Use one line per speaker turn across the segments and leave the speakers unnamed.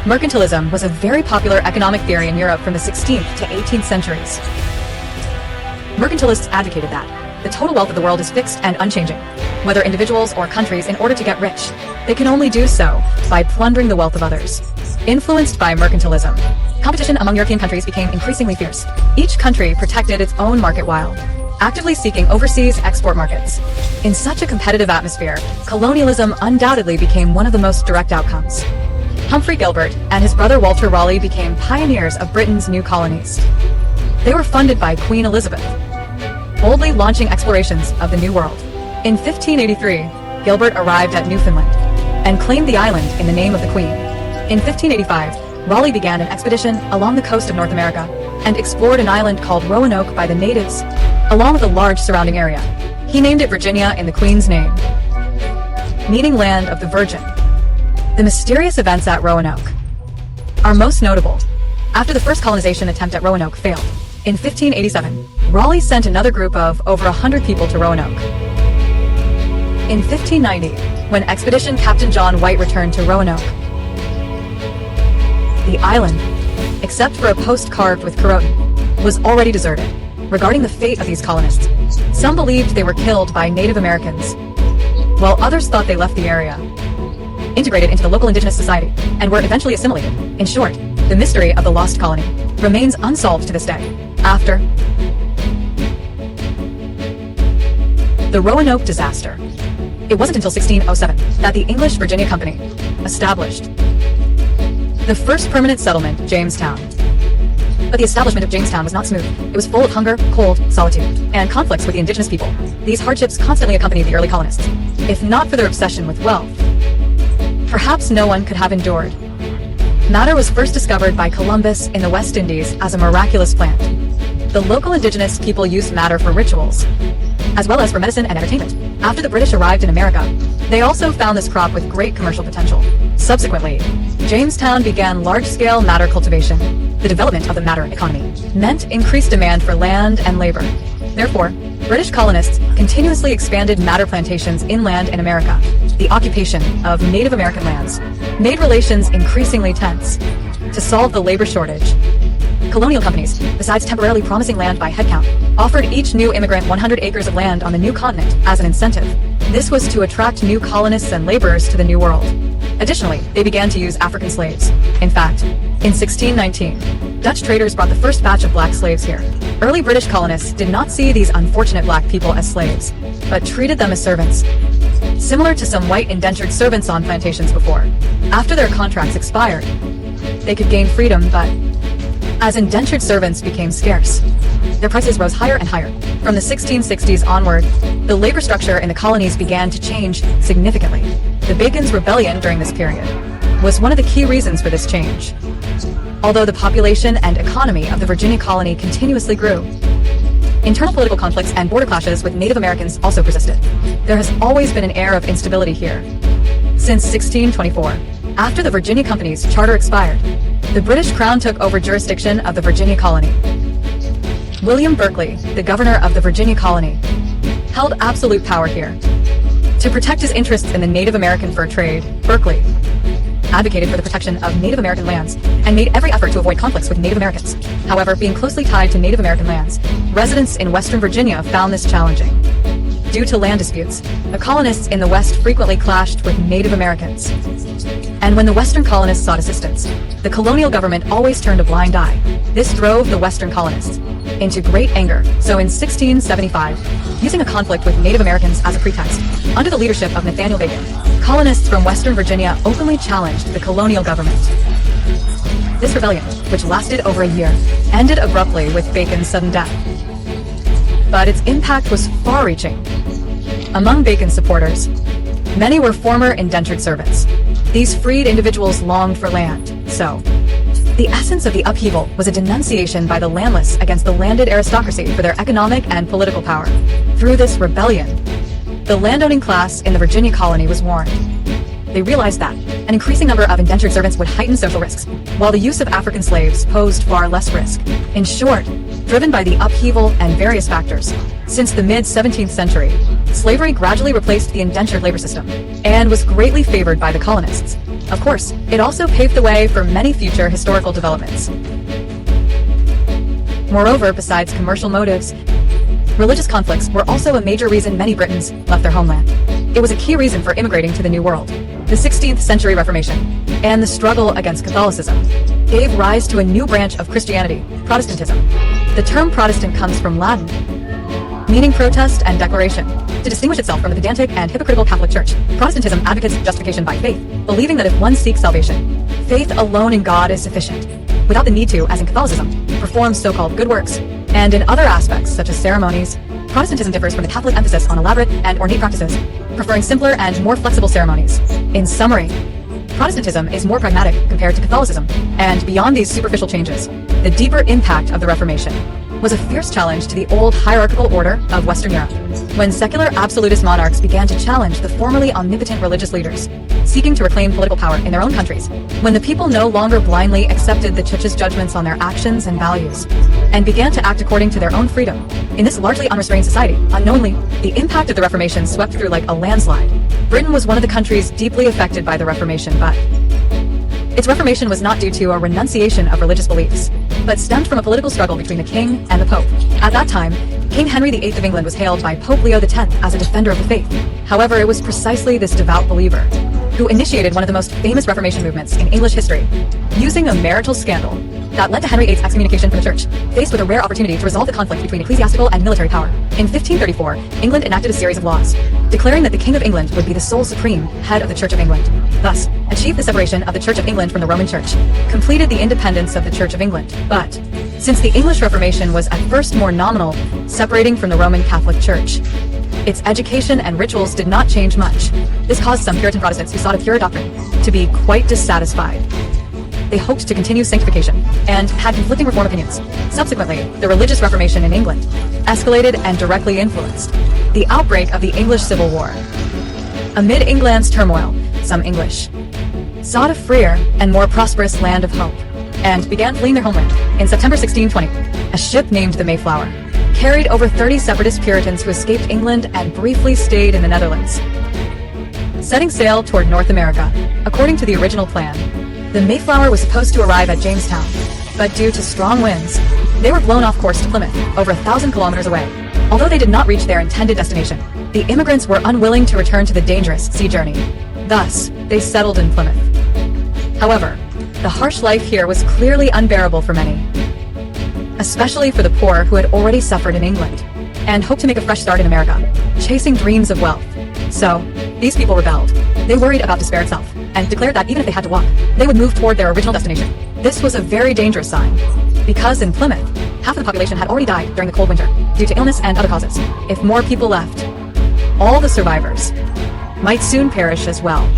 Mercantilism was a very popular economic theory in Europe from the 16th to 18th centuries. Mercantilists advocated that the total wealth of the world is fixed and unchanging. Whether individuals or countries, in order to get rich, they can only do so by plundering the wealth of others. Influenced by mercantilism, competition among European countries became increasingly fierce. Each country protected its own market while actively seeking overseas export markets. In such a competitive atmosphere, colonialism undoubtedly became one of the most direct outcomes. Humphrey Gilbert and his brother Walter Raleigh became pioneers of Britain's new colonies. They were funded by Queen Elizabeth, boldly launching explorations of the New World. In 1583, Gilbert arrived at Newfoundland and claimed the island in the name of the Queen. In 1585, Raleigh began an expedition along the coast of North America and explored an island called Roanoke by the natives, along with a large surrounding area. He named it Virginia in the Queen's name, meaning land of the Virgin. The mysterious events at Roanoke are most notable. After the first colonization attempt at Roanoke failed, in 1587, Raleigh sent another group of over 100 people to Roanoke. In 1590, when expedition Captain John White returned to Roanoke, the island, except for a post carved with Croton, was already deserted. Regarding the fate of these colonists, some believed they were killed by Native Americans, while others thought they left the area, integrated into the local indigenous society, and were eventually assimilated. In short, the mystery of the lost colony remains unsolved to this day. After the Roanoke disaster, it wasn't until 1607 that the English Virginia Company established the first permanent settlement, Jamestown. But the establishment of Jamestown was not smooth. It was full of hunger, cold, solitude, and conflicts with the indigenous people. These hardships constantly accompanied the early colonists. If not for their obsession with wealth, perhaps no one could have endured. Madder was first discovered by Columbus in the West Indies as a miraculous plant. The local indigenous people used madder for rituals, as well as for medicine and entertainment. After the British arrived in America, they also found this crop with great commercial potential. Subsequently, Jamestown began large-scale madder cultivation. The development of the madder economy meant increased demand for land and labor. Therefore, British colonists continuously expanded madder plantations inland in America. The occupation of Native American lands made relations increasingly tense. To solve the labor shortage, colonial companies, besides temporarily promising land by headcount, offered each new immigrant 100 acres of land on the new continent as an incentive. This was to attract new colonists and laborers to the New World. Additionally, they began to use African slaves. In fact, in 1619, Dutch traders brought the first batch of black slaves here. Early British colonists did not see these unfortunate black people as slaves, but treated them as servants, similar to some white indentured servants on plantations before. After their contracts expired, they could gain freedom, but as indentured servants became scarce, their prices rose higher and higher. From the 1660s onward, the labor structure in the colonies began to change significantly. The Bacon's Rebellion during this period was one of the key reasons for this change. Although the population and economy of the Virginia colony continuously grew, internal political conflicts and border clashes with Native Americans also persisted. There has always been an air of instability here. Since 1624, after the Virginia Company's charter expired, the British Crown took over jurisdiction of the Virginia colony. William Berkeley, the governor of the Virginia colony, held absolute power here. To protect his interests in the Native American fur trade, Berkeley advocated for the protection of Native American lands and made every effort to avoid conflicts with Native Americans. However, being closely tied to Native American lands, residents in Western Virginia found this challenging. Due to land disputes, the colonists in the West frequently clashed with Native Americans. And when the Western colonists sought assistance, the colonial government always turned a blind eye. This drove the Western colonists into great anger. So in 1675, using a conflict with Native Americans as a pretext, under the leadership of Nathaniel Bacon, colonists from Western Virginia openly challenged the colonial government. This rebellion, which lasted over a year, ended abruptly with Bacon's sudden death. But its impact was far-reaching. Among Bacon's supporters, many were former indentured servants. These freed individuals longed for land, so the essence of the upheaval was a denunciation by the landless against the landed aristocracy for their economic and political power. Through this rebellion, the landowning class in the Virginia colony was warned. They realized that an increasing number of indentured servants would heighten social risks, while the use of African slaves posed far less risk. In short, driven by the upheaval and various factors, since the mid-17th century, slavery gradually replaced the indentured labor system and was greatly favored by the colonists. Of course, it also paved the way for many future historical developments. Moreover, besides commercial motives, religious conflicts were also a major reason many Britons left their homeland. It was a key reason for immigrating to the New World. The 16th century Reformation and the struggle against Catholicism gave rise to a new branch of Christianity, Protestantism. The term Protestant comes from Latin, meaning protest and declaration. To distinguish itself from the pedantic and hypocritical Catholic Church, Protestantism advocates justification by faith, believing that if one seeks salvation, faith alone in God is sufficient, without the need to, as in Catholicism, perform so-called good works. And in other aspects, such as ceremonies, Protestantism differs from the Catholic emphasis on elaborate and ornate practices, preferring simpler and more flexible ceremonies. In summary, Protestantism is more pragmatic compared to Catholicism, and beyond these superficial changes, the deeper impact of the Reformation was a fierce challenge to the old hierarchical order of Western Europe, when secular absolutist monarchs began to challenge the formerly omnipotent religious leaders, seeking to reclaim political power in their own countries, when the people no longer blindly accepted the Church's judgments on their actions and values, and began to act according to their own freedom. In this largely unrestrained society, unknowingly, the impact of the Reformation swept through like a landslide. Britain was one of the countries deeply affected by the Reformation, but its reformation was not due to a renunciation of religious beliefs, but stemmed from a political struggle between the king and the pope. At that time, King Henry VIII of England was hailed by Pope Leo X as a defender of the faith. However, it was precisely this devout believer who initiated one of the most famous Reformation movements in English history, using a marital scandal that led to Henry VIII's excommunication from the church, faced with a rare opportunity to resolve the conflict between ecclesiastical and military power. In 1534, England enacted a series of laws, declaring that the King of England would be the sole supreme head of the Church of England, thus achieved the separation of the Church of England from the Roman Church, completed the independence of the Church of England. But since the English Reformation was at first more nominal, separating from the Roman Catholic Church, its education and rituals did not change much. This caused some Puritan Protestants who sought a pure doctrine to be quite dissatisfied. They hoped to continue sanctification and had conflicting reform opinions. Subsequently, the religious Reformation in England escalated and directly influenced the outbreak of the English Civil War. Amid England's turmoil, some English sought a freer and more prosperous land of hope and began fleeing their homeland. In September 1620, a ship named the Mayflower carried over 30 separatist Puritans who escaped England and briefly stayed in the Netherlands, setting sail toward North America. According to the original plan, the Mayflower was supposed to arrive at Jamestown, but due to strong winds, they were blown off course to Plymouth, over 1,000 kilometers away. Although they did not reach their intended destination, the immigrants were unwilling to return to the dangerous sea journey. Thus, they settled in Plymouth. However, the harsh life here was clearly unbearable for many, especially for the poor who had already suffered in England and hoped to make a fresh start in America, chasing dreams of wealth. So, these people rebelled. They worried about despair itself and declared that even if they had to walk, they would move toward their original destination. This was a very dangerous sign, because in Plymouth, half of the population had already died during the cold winter due to illness and other causes. If more people left, all the survivors might soon perish as well.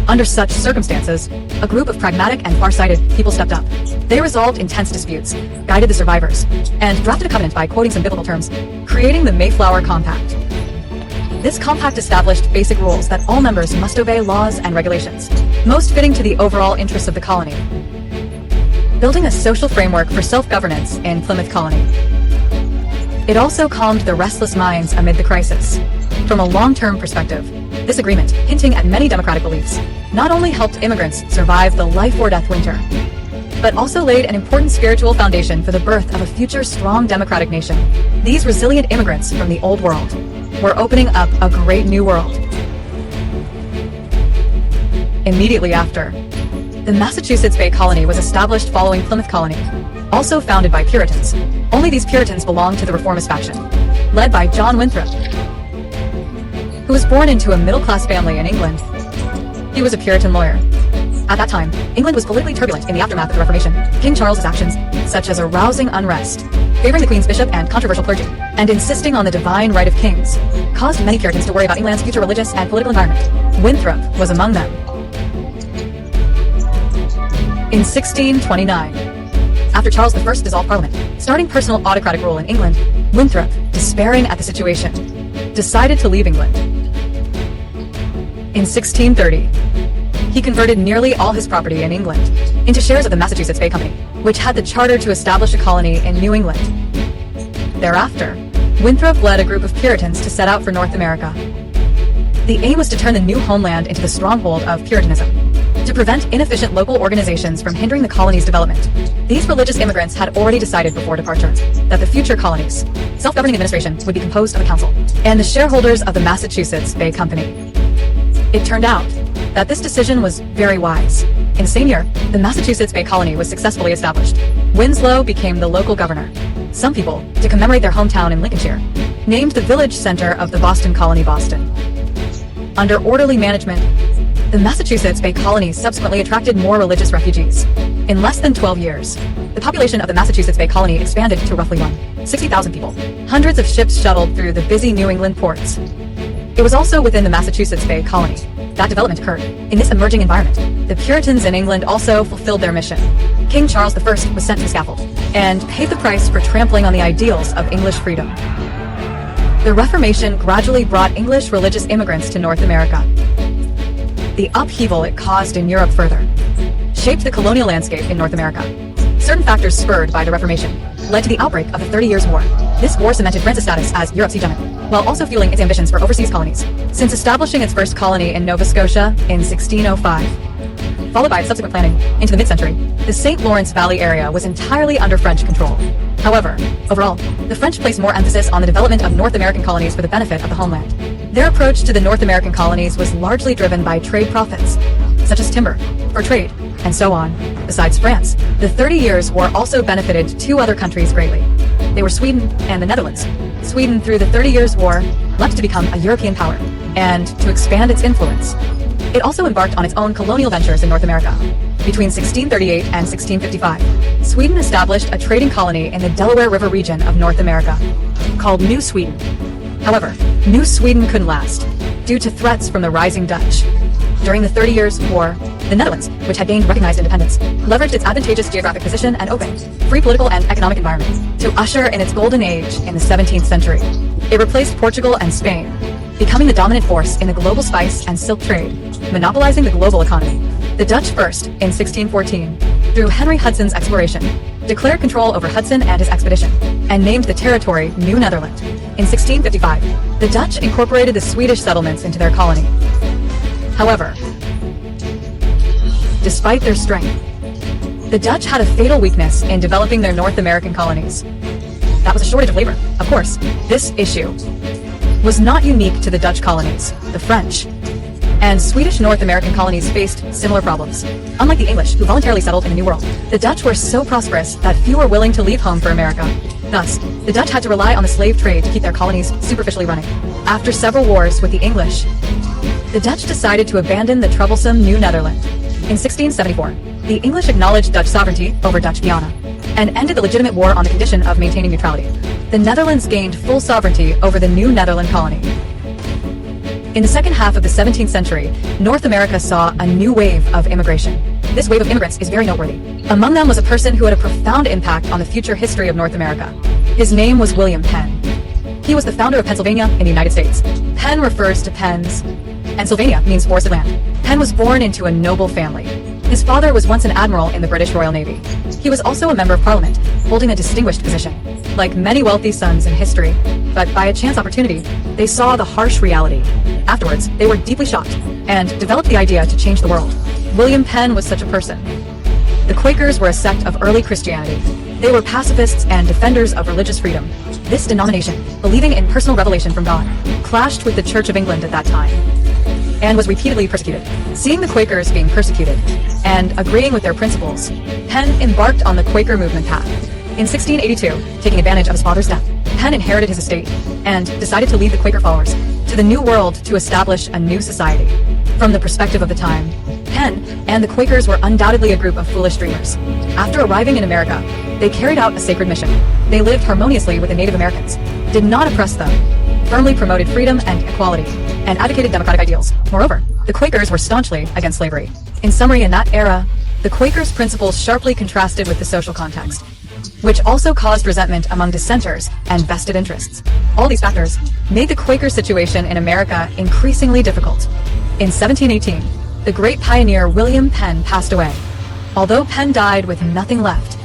Under such circumstances, a group of pragmatic and far-sighted people stepped up. They resolved intense disputes, guided the survivors, and drafted a covenant by quoting some biblical terms, creating the Mayflower Compact. This compact established basic rules that all members must obey laws and regulations, most fitting to the overall interests of the colony, building a social framework for self-governance in Plymouth Colony. It also calmed the restless minds amid the crisis. From a long-term perspective, this agreement, hinting at many democratic beliefs, not only helped immigrants survive the life-or-death winter, but also laid an important spiritual foundation for the birth of a future strong democratic nation. These resilient immigrants from the old world were opening up a great new world. Immediately after, the Massachusetts Bay Colony was established following Plymouth Colony, also founded by Puritans. Only these Puritans belonged to the reformist faction, led by John Winthrop, who was born into a middle-class family in England. He was a Puritan lawyer. At that time, England was politically turbulent in the aftermath of the Reformation. King Charles's actions, such as arousing unrest, favoring the Queen's bishop and controversial clergy, and insisting on the divine right of kings, caused many Puritans to worry about England's future religious and political environment. Winthrop was among them. In 1629, after Charles I dissolved Parliament, starting personal autocratic rule in England, Winthrop, despairing at the situation, decided to leave England. In 1630, he converted nearly all his property in England into shares of the Massachusetts Bay Company, which had the charter to establish a colony in New England. Thereafter, Winthrop led a group of Puritans to set out for North America. The aim was to turn the new homeland into the stronghold of Puritanism. to prevent inefficient local organizations from hindering the colony's development. These religious immigrants had already decided before departure that the future colony's self-governing administration would be composed of a council and the shareholders of the Massachusetts Bay Company. It turned out that this decision was very wise. In the same year, the Massachusetts Bay Colony was successfully established. Winslow became the local governor. Some people, to commemorate their hometown in Lincolnshire, named the village center of the Boston colony Boston. Under orderly management, the Massachusetts Bay Colony subsequently attracted more religious refugees. In less than 12 years, the population of the Massachusetts Bay Colony expanded to roughly 60,000 people. Hundreds of ships shuttled through the busy New England ports. It was also within the Massachusetts Bay Colony that development occurred. In this emerging environment, the Puritans in England also fulfilled their mission. King Charles I was sent to the scaffold and paid the price for trampling on the ideals of English freedom. The Reformation gradually brought English religious immigrants to North America. The upheaval it caused in Europe further shaped the colonial landscape in North America. Certain factors spurred by the Reformation led to the outbreak of the 30 Years' War. This war cemented France's status as Europe's hegemon, while also fueling its ambitions for overseas colonies. Since establishing its first colony in Nova Scotia in 1605, followed by its subsequent planning into the mid-century, the St. Lawrence Valley area was entirely under French control. However, overall, the French placed more emphasis on the development of North American colonies for the benefit of the homeland. Their approach to the North American colonies was largely driven by trade profits, such as timber, fur trade, and so on. Besides France, the 30 Years' War also benefited two other countries greatly. They were Sweden and the Netherlands. Sweden, through the 30 Years' War, leapt to become a European power, and to expand its influence. It also embarked on its own colonial ventures in North America. Between 1638 and 1655, Sweden established a trading colony in the Delaware River region of North America, called New Sweden. However, New Sweden couldn't last, due to threats from the rising Dutch. During the 30 Years' War, the Netherlands, which had gained recognized independence, leveraged its advantageous geographic position and open, free political and economic environment to usher in its golden age in the 17th century. It replaced Portugal and Spain, becoming the dominant force in the global spice and silk trade, monopolizing the global economy. The Dutch first, in 1614, through Henry Hudson's exploration, declared control over Hudson and his expedition, and named the territory New Netherland. In 1655, the Dutch incorporated the Swedish settlements into their colony. However, despite their strength, the Dutch had a fatal weakness in developing their North American colonies. That was a shortage of labor. Of course, this issue was not unique to the Dutch colonies. The French and Swedish North American colonies faced similar problems. Unlike the English, who voluntarily settled in the New World, the Dutch were so prosperous that few were willing to leave home for America. Thus, the Dutch had to rely on the slave trade to keep their colonies superficially running. After several wars with the English, the Dutch decided to abandon the troublesome New Netherland. In 1674, the English acknowledged Dutch sovereignty over Dutch Guiana and ended the legitimate war on the condition of maintaining neutrality. The Netherlands gained full sovereignty over the New Netherland colony. In the second half of the 17th century, North America saw a new wave of immigration. This wave of immigrants is very noteworthy. Among them was a person who had a profound impact on the future history of North America. His name was William Penn. He was the founder of Pennsylvania in the United States. Penn refers to Penns, and Sylvania means forested land. Penn was born into a noble family. His father was once an admiral in the British Royal Navy. He was also a member of Parliament, holding a distinguished position. Like many wealthy sons in history, but by a chance opportunity, they saw the harsh reality. Afterwards, they were deeply shocked and developed the idea to change the world. William Penn was such a person. The Quakers were a sect of early Christianity. They were pacifists and defenders of religious freedom. This denomination, believing in personal revelation from God, clashed with the Church of England at that time and was repeatedly persecuted. Seeing the Quakers being persecuted and agreeing with their principles, Penn embarked on the Quaker movement path. In 1682, taking advantage of his father's death, Penn inherited his estate and decided to lead the Quaker followers to the New World to establish a new society. From the perspective of the time, Penn and the Quakers were undoubtedly a group of foolish dreamers. After arriving in America, they carried out a sacred mission. They lived harmoniously with the Native Americans, did not oppress them, firmly promoted freedom and equality, and advocated democratic ideals. Moreover, the Quakers were staunchly against slavery. In summary, in that era, the Quakers' principles sharply contrasted with the social context, which also caused resentment among dissenters and vested interests. All these factors made the Quaker situation in America increasingly difficult. In 1718, the great pioneer William Penn passed away. Although Penn died with nothing left,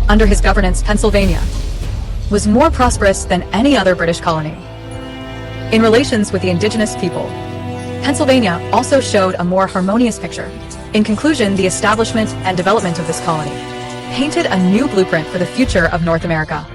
under his governance, Pennsylvania was more prosperous than any other British colony. In relations with the indigenous people, Pennsylvania also showed a more harmonious picture. In conclusion, the establishment and development of this colony painted a new blueprint for the future of North America.